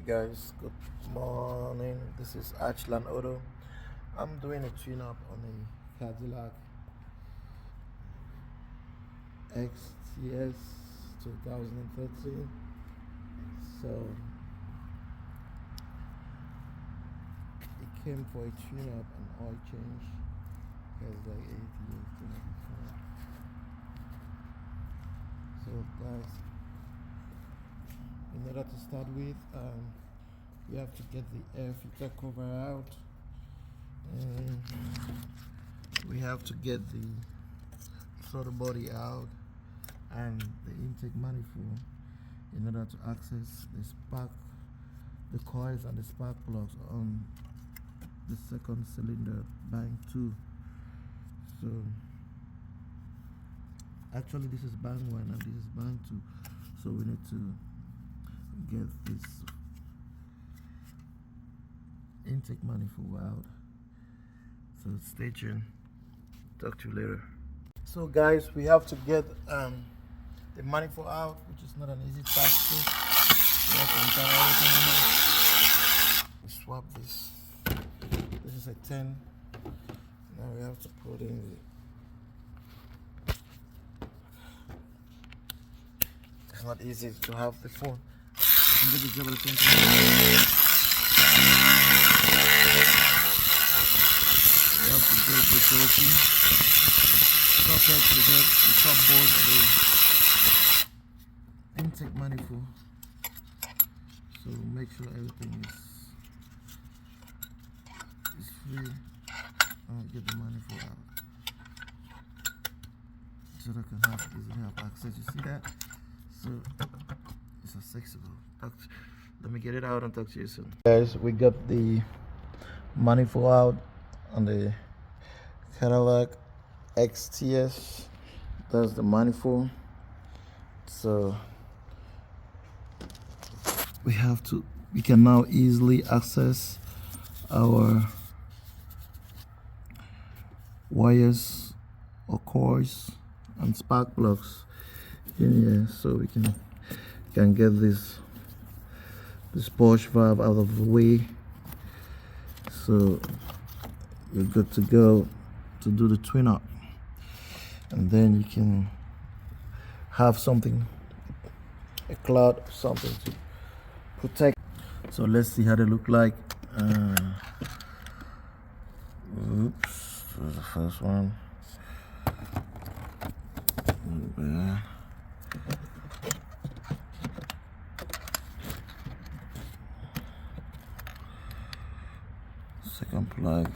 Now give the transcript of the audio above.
Hey guys, good morning. This is Archland Auto. I'm doing a tune-up on a Cadillac Xts 2013. So it came for a tune-up and oil change. It's like 8 years before. So guys, in order to start with, we have to get the air filter cover out, and we have to get the throttle body out and the intake manifold in order to access the coils and the spark plugs on the second cylinder bank 2. So actually this is bank 1 and this is bank 2, so we need to get this intake manifold out. So stay tuned, talk to you later. So guys, we have to get the manifold out, which is not an easy task. We have to enter everything in it. We swap this. This is a 10. Now we have to put in the, it's not easy to have the phone. You can get the job at the same time. We have to get this open. Socket to get the top board of the intake manifold. So make sure everything is free. Get the manifold out so that I can easily have access. You see that? So it's accessible. Let me get it out and talk to you soon. Guys, we got the manifold out on the Cadillac Xts. That's the manifold. So we can now easily access our wires or coils and spark plugs in here, so we can get this push valve out of the way. So you're good to go to do the twin up, and then you can have something, a cloud, something to protect. So let's see how they look like. Oops, this was the first one. Second plug.